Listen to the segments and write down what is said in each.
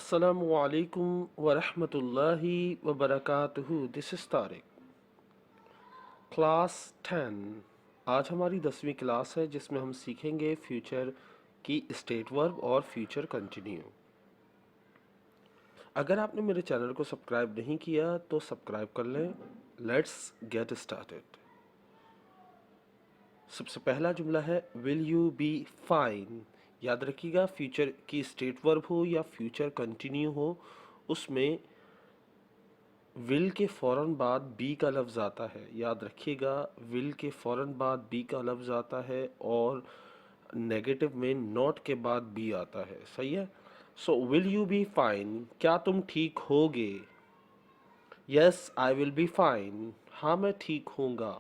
अस्सलामु अलैकुम वरहमतुल्लाहि वबरकातुहू। This is Tariq, class 10। आज हमारी 10वीं क्लास है जिसमें हम सीखेंगे फ्यूचर की स्टेट वर्ब और फ्यूचर कंटिन्यू। अगर आपने मेरे चैनल को सब्सक्राइब नहीं किया तो सब्सक्राइब कर लें। Let's get started. सबसे पहला जुमला है विल यू बी फाइन। याद रखिएगा, फ्यूचर की स्टेट वर्ब हो या फ्यूचर कंटिन्यू हो, उसमें विल के फ़ौरन बाद बी का लफ्ज़ आता है। याद रखिएगा, विल के फ़ौरन बाद बी का लफ्ज़ आता है और नेगेटिव में नॉट के बाद बी आता है। सही है। So will you be fine, क्या तुम ठीक होगे। Yes I will be fine, हाँ मैं ठीक होऊंगा।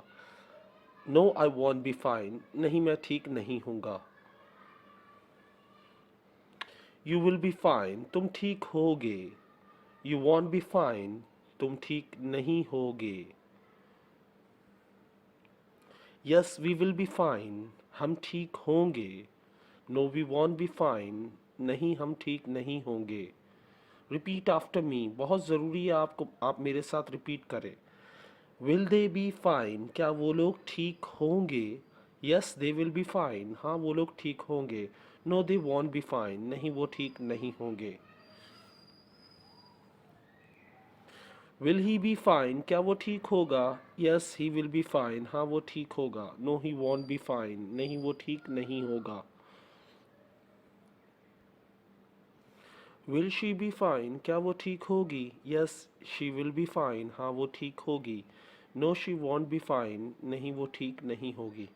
No I won't be fine, नहीं मैं ठीक नहीं होऊंगा। यू विल बी फाइन, तुम ठीक होगे। यू वॉन्ट बी फाइन, तुम ठीक नहीं होगे। Yes we will be fine, हम ठीक होंगे। No we won't be fine, नहीं हम ठीक नहीं होंगे। रिपीट आफ्टर मी, बहुत ज़रूरी है आपको, आप मेरे साथ रिपीट करें। विल दे बी फाइन, क्या वो लोग ठीक होंगे। Yes they will be fine, हाँ वो लोग ठीक होंगे। No they won't be fine, नहीं वो ठीक नहीं होंगे। विल ही बी फाइन, क्या वो ठीक होगा। Yes he will be fine, हाँ वो ठीक होगा। No he won't be fine, नहीं वो ठीक नहीं होगा। विल शी बी फाइन, क्या वो ठीक होगी। Yes she will be fine, हाँ वो ठीक होगी। No she won't be fine, नहीं वो ठीक नहीं होगी।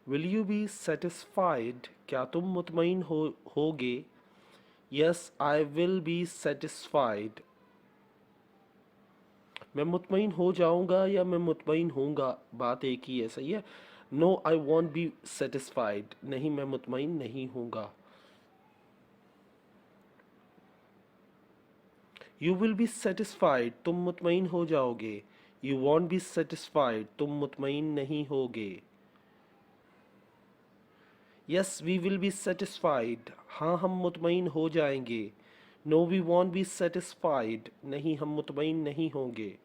विल यू बी सेटिस्फाइड, क्या तुम मुतमईन होगे। Yes I will be satisfied, मैं मुतमईन हो जाऊंगा या मैं मुतमईन होऊंगा, बात एक ही है। सही है। No I won't be satisfied, नहीं मैं मुतमईन नहीं होऊंगा। यू विल बी सेटिस्फाइड, तुम मुतमईन हो जाओगे। यू वॉन्ट बी सेटिस्फाइड, तुम मुतमईन नहीं होगे। Yes we will be satisfied, हाँ हम मुतमईन हो जाएंगे। No we won't be satisfied, नहीं हम मुतमईन नहीं होंगे।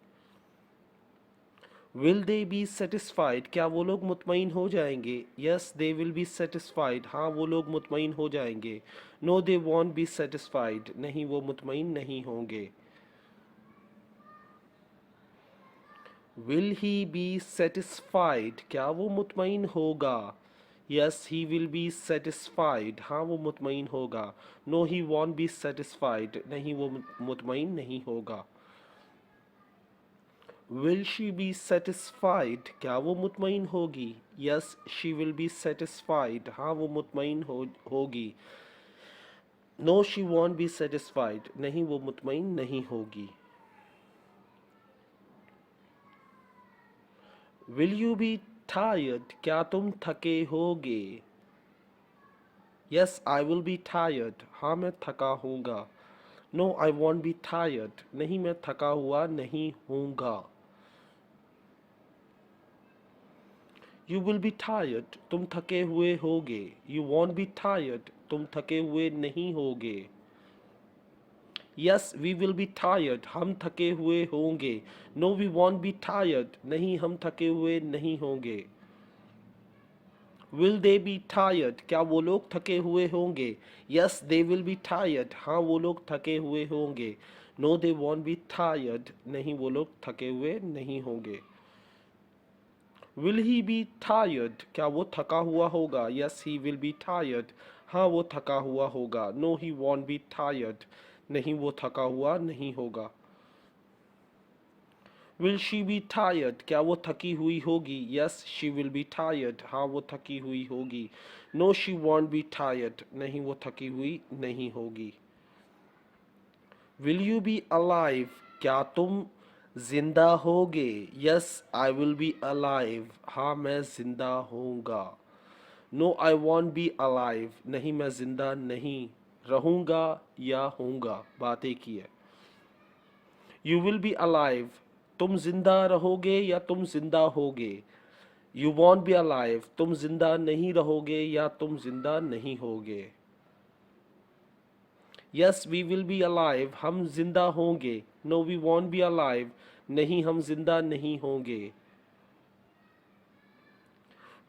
विल दे बी सेटिस्फाइड, क्या वो लोग मुतमईन हो जाएंगे। Yes they will be satisfied, हाँ वो लोग मुतमईन हो जाएंगे। No they won't be satisfied, नहीं वो मुतमईन नहीं होंगे। विल ही बी सेटिस्फाइड, क्या वो मुतमईन होगा। Yes he will be satisfied, हाँ वो मुतमईन होगा। No he won't be satisfied, नहीं वो मुतमईन नहीं होगा। विल शी बी सेटिस्फाइड, क्या वो मुतमईन होगी। Yes she will be satisfied, हाँ वो मुतमईन होगी। No she won't be satisfied, नहीं वो मुतमईन नहीं होगी। विल यू बी टायर्ड, क्या तुम थके होगे। Yes I will be tired, हाँ मैं थका हूँगा। No I won't be tired, नहीं मैं थका हुआ नहीं हूँगा। यू विल बी टायर्ड, तुम थके हुए होगे। यू वॉन्ट बी टायर्ड, तुम थके हुए नहीं होगे। Yes we will be tired, हम थके हुए होंगे। No we won't be tired, नहीं हम थके हुए नहीं होंगे। विल दे बी टायर्ड, क्या वो लोग थके हुए होंगे। Yes they will be tired, हाँ वो लोग थके हुए होंगे। No they won't be tired, नहीं वो लोग थके हुए नहीं होंगे। विल ही बी टायर्ड, क्या वो थका हुआ होगा। Yes he will be tired, हाँ वो थका हुआ होगा। No he won't be tired, नहीं वो थका हुआ नहीं होगा। विल शी बी टायर्ड, क्या वो थकी हुई होगी। Yes she will be tired, हाँ वो थकी हुई होगी। No she won't be tired, नहीं वो थकी हुई नहीं होगी। विल यू बी अलाइव, क्या तुम जिंदा होगे। Yes I will be alive, हाँ मैं जिंदा होऊंगा। No I won't be alive, नहीं मैं जिंदा नहीं रहूंगा या होऊंगा, बात एक ही है। यू विल बी अलाइव, तुम जिंदा रहोगे या तुम जिंदा होगे। यू वॉन्ट बी अलाइव, तुम जिंदा नहीं रहोगे या तुम जिंदा नहीं होगे। Yes we will be alive, हम जिंदा होंगे। No we won't be alive, नहीं हम जिंदा नहीं होंगे।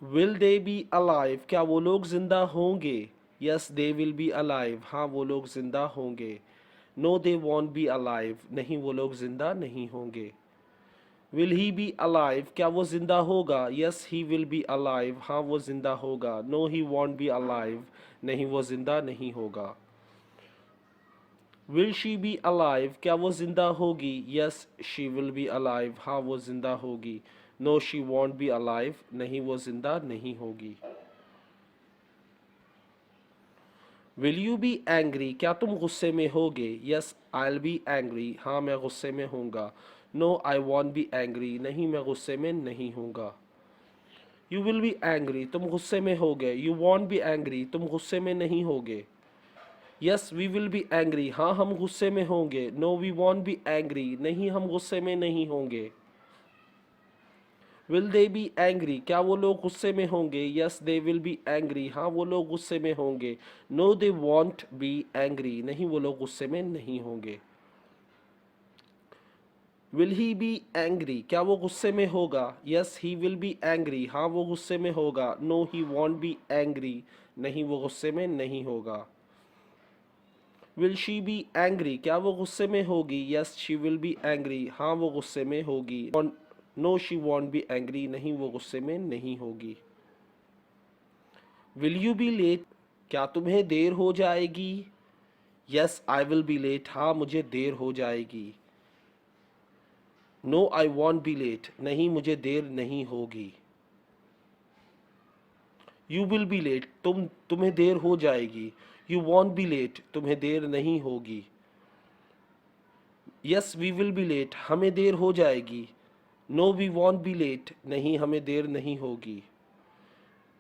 विल दे बी अलाइव, क्या वो लोग जिंदा होंगे। Yes they will be alive, हाँ वो लोग जिंदा होंगे। No they won't be alive, नहीं वो लोग जिंदा नहीं होंगे। विल ही बी अलाइव, क्या वो जिंदा होगा। Yes he will be alive, हाँ वो जिंदा होगा। No he won't be alive, नहीं वो जिंदा नहीं होगा। विल शी बी अलाइव, क्या वो जिंदा होगी। Yes she will be alive, हाँ वो जिंदा होगी। No she won't be alive, नहीं वो जिंदा नहीं होगी। विल यू बी एंग्री, क्या तुम गुस्से में होगे। Yes I will be angry, हाँ मैं गुस्से में होऊंगा। No I won't be angry, नहीं मैं गुस्से में नहीं होऊंगा। यू विल बी एंग्री, तुम गुस्से में होगे। यू वॉन्ट बी एंग्री, तुम गुस्से में नहीं होगे। Yes we will be angry, हाँ हम गुस्से में होंगे। No we won't be angry, नहीं हम गुस्से में नहीं होंगे। विल दे बी एंग्री, क्या वो लोग गुस्से में होंगे। Yes they will be angry, हाँ वो लोग गुस्से में होंगे। No they won't be angry, नहीं वो लोग गुस्से में नहीं होंगे। विल ही बी एंग्री, क्या वो गुस्से में होगा। Yes he will be angry, हाँ वो गुस्से में होगा। No he won't be angry, नहीं वो गुस्से में नहीं होगा। विल शी बी एंग्री, क्या वो गुस्से में होगी। Yes she will be angry, हाँ वो गुस्से में होगी। No she won't be angry, नहीं वो गुस्से में नहीं होगी। विल यू बी लेट, क्या तुम्हें देर हो जाएगी। Yes I will be late, हाँ मुझे देर हो जाएगी। No I won't be late, नहीं मुझे देर नहीं होगी। यू विल बी लेट, तुम्हें देर हो जाएगी। यू वॉन्ट बी लेट, तुम्हें देर नहीं होगी। Yes we will be late, हमें देर हो जाएगी। No we won't be late, नहीं हमें देर नहीं होगी।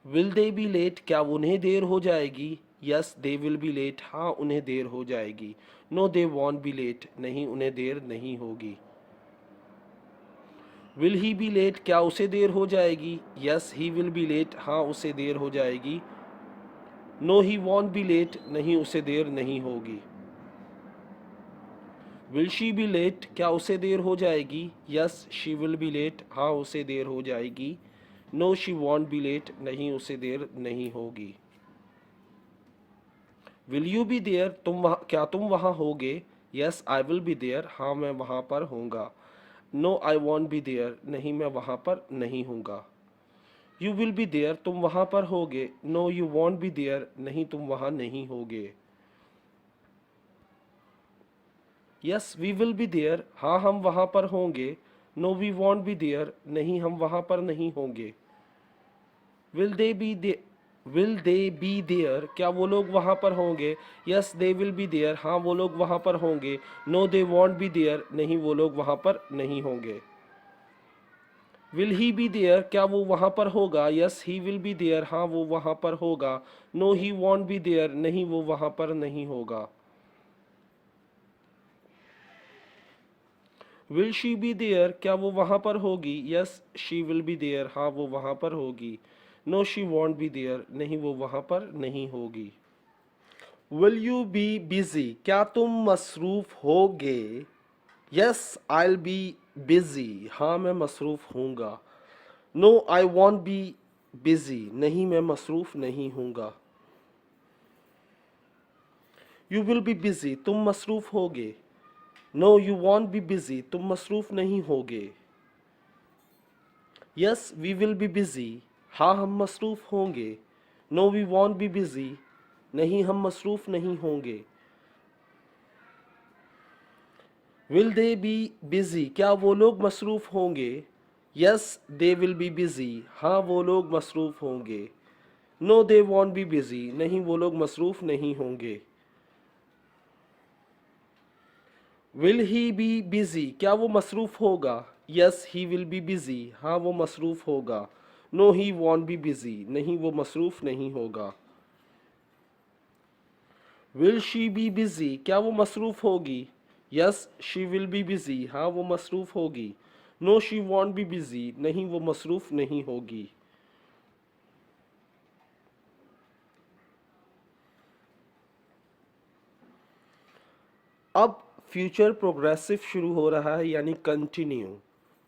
विल दे बी लेट, क्या उन्हें देर हो जाएगी। Yes they will be late, हाँ उन्हें देर हो जाएगी। No they won't be late, नहीं उन्हें देर नहीं होगी। विल ही बी लेट, क्या उसे देर हो जाएगी। Yes he will be late, हाँ उसे देर हो जाएगी। No he won't be late, नहीं उसे देर नहीं होगी। विल शी बी लेट, क्या उसे देर हो जाएगी। Yes she will be late, हाँ उसे देर हो जाएगी। No she won't be late, नहीं उसे देर नहीं होगी। विल यू बी देयर, क्या तुम वहाँ होगे। Yes I will be there, हाँ मैं वहाँ पर होऊंगा। No I won't be there, नहीं मैं वहाँ पर नहीं होऊंगा। यू विल बी देयर, तुम वहाँ पर होगे। No you won't be there, नहीं तुम वहाँ नहीं होगे। Yes we will be there, हाँ हम वहाँ पर होंगे। No we won't be there, नहीं हम वहाँ पर नहीं होंगे। Will they be they will they be there, क्या वो लोग वहाँ पर होंगे। Yes they will be there, हाँ वो लोग वहाँ पर होंगे। No they won't be there, नहीं वो लोग वहाँ पर नहीं होंगे। विल ही बी देयर, क्या वो वहाँ पर होगा। Yes he will be there, हाँ वो वहाँ पर होगा। No he won't be there, नहीं वो वहाँ पर नहीं होगा। विल शी बी देयर, क्या वो वहाँ पर होगी। Yes she will be there, हाँ वो वहाँ पर होगी। No she won't be there, नहीं वो वहाँ पर नहीं होगी। विल यू बी बिजी, क्या तुम मसरूफ होगे। Yes I will be busy, हाँ मैं मसरूफ हूँगा। No I won't be busy, नहीं मैं मसरूफ नहीं हूँगा। यू विल बी बिजी, तुम मसरूफ होगे। No you won't be busy, तुम मसरूफ नहीं होगे। Yes we will be busy, हाँ हम मसरूफ होंगे। No we won't be busy, नहीं हम मसरूफ नहीं होंगे। विल दे बी बिजी, क्या वो लोग मसरूफ होंगे। Yes they will be busy, हाँ वो लोग मसरूफ होंगे। No they won't be busy, नहीं वो लोग मसरूफ नहीं होंगे। विल ही बी बिजी, क्या वो मसरूफ होगा। Yes he will be busy, हाँ वो मसरूफ होगा। No he won't be busy, नहीं वो मसरूफ नहीं होगा। विल शी बी बिजी, क्या वो मसरूफ होगी। Yes she will be busy, हाँ वो मसरूफ होगी। No she won't be busy, नहीं वो मसरूफ नहीं होगी। अब फ्यूचर प्रोग्रेसिव शुरू हो रहा है, यानी कंटिन्यू।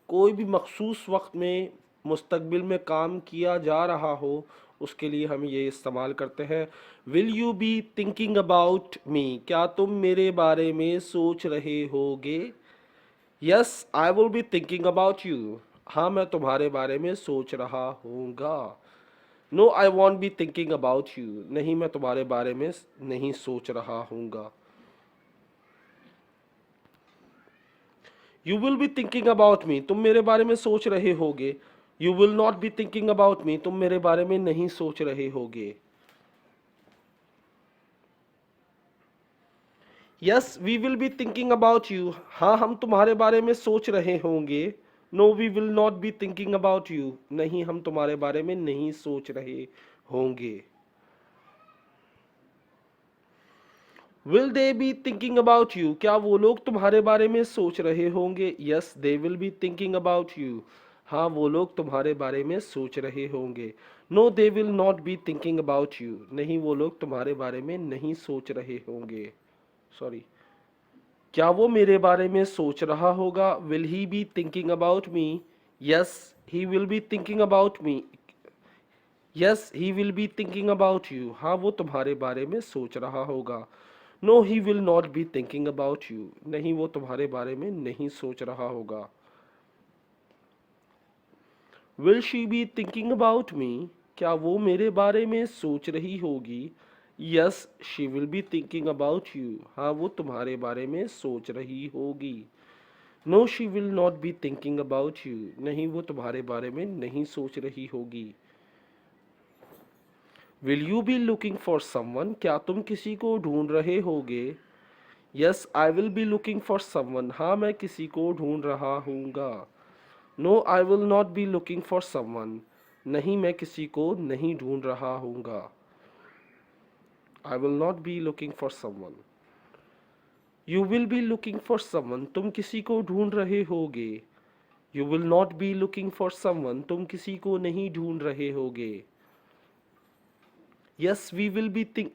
कोई भी मखसूस वक्त में मुस्तकबिल में काम किया जा रहा हो, उसके लिए हम ये इस्तेमाल करते हैं will you be thinking about me, क्या तुम मेरे बारे में सोच रहे होगे। Yes I will be thinking about you, हाँ मैं तुम्हारे बारे में सोच रहा हूँगा। No I won't be thinking about you, नहीं मैं तुम्हारे बारे में नहीं सोच रहा हूँगा। You will be thinking about me, तुम मेरे बारे में सोच रहे होगे। You will not be thinking about me, तुम मेरे बारे में नहीं सोच रहे होगे। Yes we will be thinking about you, हाँ हम तुम्हारे बारे में सोच रहे होंगे। No we will not be thinking about you, नहीं हम तुम्हारे बारे में नहीं सोच रहे होंगे। Will they be thinking about you, क्या वो लोग तुम्हारे बारे में सोच रहे होंगे। Yes they will be thinking about you, हाँ वो लोग तुम्हारे बारे में सोच रहे होंगे। No they will not be thinking about you, नहीं वो लोग तुम्हारे बारे में नहीं सोच रहे होंगे। सॉरी, क्या वो मेरे बारे में सोच रहा होगा। Will he be thinking about me. Yes he will be thinking about me. Yes he will be thinking about you, हाँ वो तुम्हारे बारे में सोच रहा होगा। No he will not be thinking about you, नहीं वो तुम्हारे बारे में नहीं सोच रहा होगा। Will she be thinking about me, क्या वो मेरे बारे में सोच रही होगी। Yes she will be thinking about you, हाँ वो तुम्हारे बारे में सोच रही होगी। No she will not be thinking about you, नहीं वो तुम्हारे बारे में नहीं सोच रही होगी। Will you be looking for someone, क्या तुम किसी को ढूंढ रहे होगे। Yes I will be looking for someone, हाँ मैं किसी को ढूंढ रहा हूँगा। No I will not be looking for someone, नहीं मैं किसी को नहीं ढूंढ रहा हूँगा। I will not be looking for someone. You will be looking for someone, तुम किसी को ढूंढ रहे होगे। You will not be looking for someone, तुम किसी को नहीं ढूंढ रहे होगे। Yes we will be think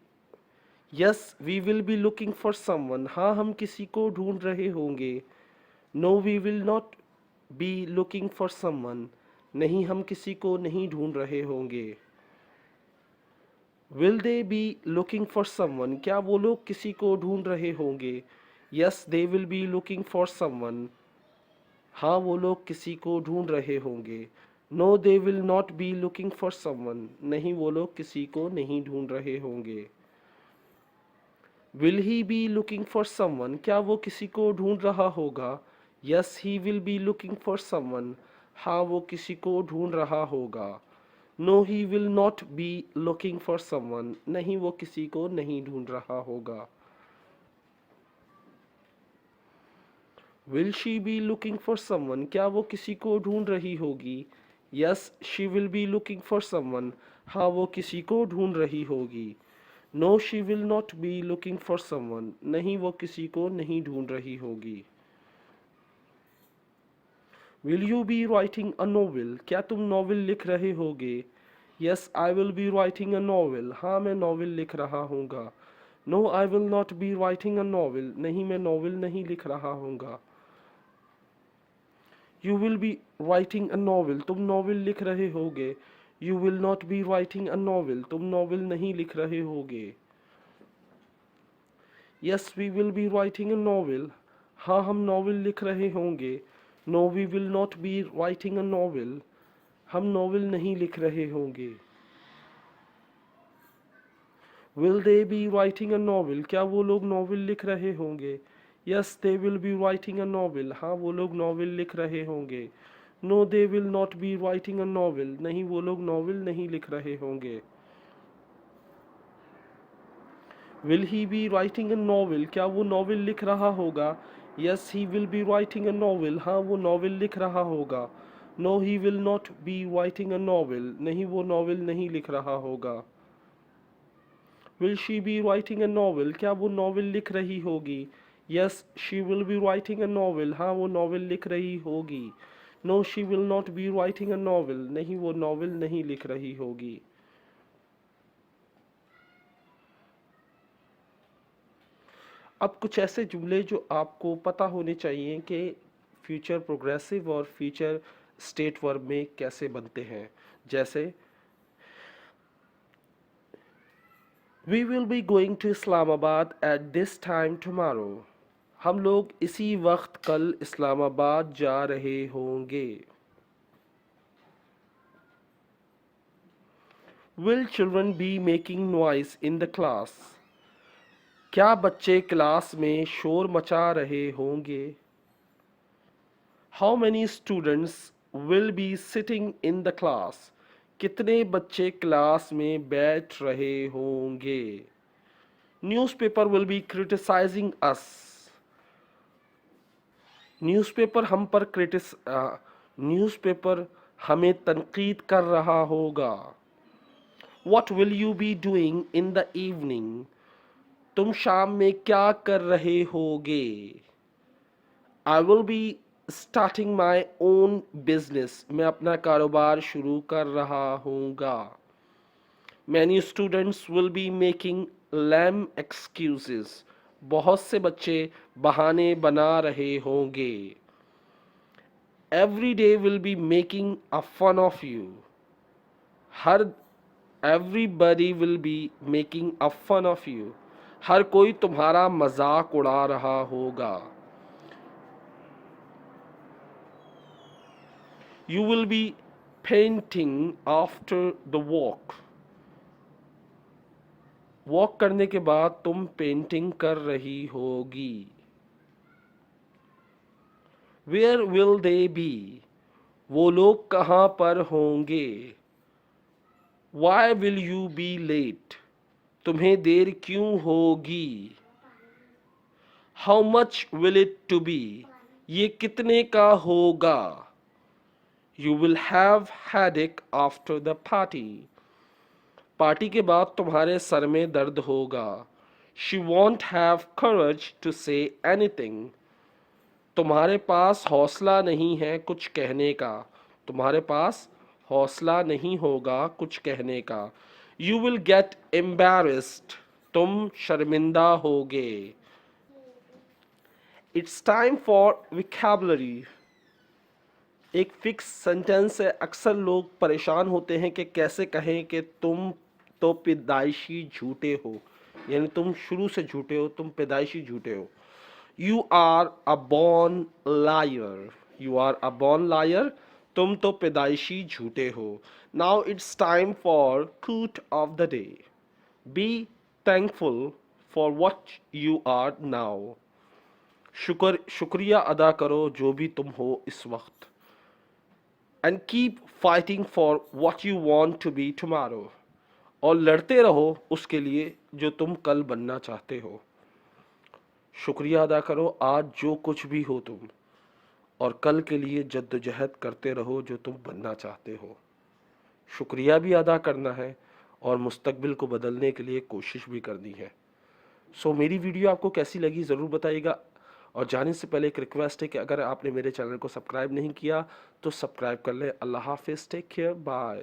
yes we will be looking for someone, हाँ हम किसी को ढूंढ रहे होंगे। No we will not be looking for someone, नहीं हम किसी को नहीं ढूंढ रहे होंगे। Will they be looking for someone, क्या वो लोग किसी को ढूंढ रहे होंगे। Yes they will be looking for someone, हाँ वो लोग किसी को ढूंढ रहे होंगे। No they will not be looking for someone, नहीं वो लोग किसी को नहीं ढूंढ रहे होंगे। Will he be looking for someone, क्या वो किसी को ढूंढ रहा होगा। Yes he will be looking for someone, हाँ वो किसी को ढूंढ रहा होगा। No he will not be looking for someone, नहीं वो किसी को नहीं ढूंढ रहा होगा। Will she be looking for someone, क्या वो किसी को ढूंढ रही होगी। Yes she will be looking for someone, हाँ वो किसी को ढूंढ रही होगी। No she will not be looking for someone, नहीं वो किसी को नहीं ढूंढ रही होगी। Will you be writing a novel, क्या तुम नॉवेल लिख रहे होगे। Yes I will be writing a novel, हाँ मैं नॉवेल लिख रहा हूँगा। No I will not be writing a novel, नहीं मैं नॉवेल नहीं लिख रहा हूँगा। You will be writing a novel, तुम नॉवेल लिख रहे होगे। You will not be writing a novel, तुम नॉवेल नहीं लिख रहे होगे। Yes we will be writing a novel, हाँ हम नॉवेल लिख रहे होंगे। No we will not be writing a novel, हम नॉवेल नहीं लिख रहे होंगे। Will they be writing a novel, क्या वो लोग नॉवेल लिख रहे होंगे। Yes they will be writing a novel, हाँ वो लोग नॉवेल लिख रहे होंगे। No they will not be writing a novel, नहीं वो लोग नॉवेल नहीं लिख रहे होंगे। Will he be writing a novel, क्या वो नॉवेल लिख रहा होगा। Yes he will be writing a novel, हाँ वो नॉवेल लिख रहा होगा। No he will not be writing a novel, नहीं वो नॉवेल नहीं लिख रहा होगा। Will she be writing a novel, क्या वो नॉवेल लिख रही होगी। Yes she will be writing a novel, हाँ वो नॉवेल लिख रही होगी। No she will not be writing a novel, नहीं वो नॉवल नहीं लिख रही होगी। अब कुछ ऐसे जुमले जो आपको पता होने चाहिए कि फ्यूचर प्रोग्रेसिव और फ्यूचर स्टेट वर्ब में कैसे बनते हैं। जैसे we will be going to Islamabad at this time tomorrow, हम लोग इसी वक्त कल इस्लामाबाद जा रहे होंगे। Will children be making noise in the class, क्या बच्चे क्लास में शोर मचा रहे होंगे। How many students will be sitting in the class, कितने बच्चे क्लास में बैठ रहे होंगे। Newspaper will be criticising us, newspaper हम पर न्यूज़पेपर हमें तनकीद कर रहा होगा। What will you be doing in the evening, तुम शाम में क्या कर रहे होगे। I will be starting my own business, मैं अपना कारोबार शुरू कर रहा हूँगा। Many students will be making lame excuses, बहुत से बच्चे बहाने बना रहे होंगे। Every day will be making a fun of you, her everybody will be making a fun of you, हर कोई तुम्हारा मजाक उड़ा रहा होगा। You will be painting after the walk, walk करने के बाद तुम पेंटिंग कर रही होगी। Where will they be, वो लोग कहाँ पर होंगे। Why will you be late, तुम्हें देर क्यों होगी। How much will it to be, ये कितने का होगा। You will have headache after the party, party के बाद तुम्हारे सर में दर्द होगा। She won't have courage to say anything, तुम्हारे पास हौसला नहीं है कुछ कहने का, तुम्हारे पास हौसला नहीं होगा कुछ कहने का। You will get embarrassed, तुम शर्मिंदा होगे। It's time for vocabulary, एक फिक्स सेंटेंस है। अक्सर लोग परेशान होते हैं कि कैसे कहें कि तुम तो पैदाइशी झूठे हो, यानी तुम शुरू से झूठे हो, तुम पैदाइशी झूठे हो। You are a born liar, you are a born liar, तुम तो पैदाइशी झूठे हो। Now it's time for quote of the day, be thankful for what you are now, शुक्रिया अदा करो जो भी तुम हो इस वक्त। And keep fighting for what you want to be tomorrow, और लड़ते रहो उसके लिए जो तुम कल बनना चाहते हो। शुक्रिया अदा करो आज जो कुछ भी हो तुम, और कल के लिए जद्दोजहद करते रहो जो तुम बनना चाहते हो। शुक्रिया भी अदा करना है और मुस्तकबिल को बदलने के लिए कोशिश भी करनी है। सो मेरी वीडियो आपको कैसी लगी ज़रूर बताइएगा, और जाने से पहले एक रिक्वेस्ट है कि अगर आपने मेरे चैनल को सब्सक्राइब नहीं किया तो सब्सक्राइब कर लें। अल्लाह हाफिज़, टेक केयर, बाय।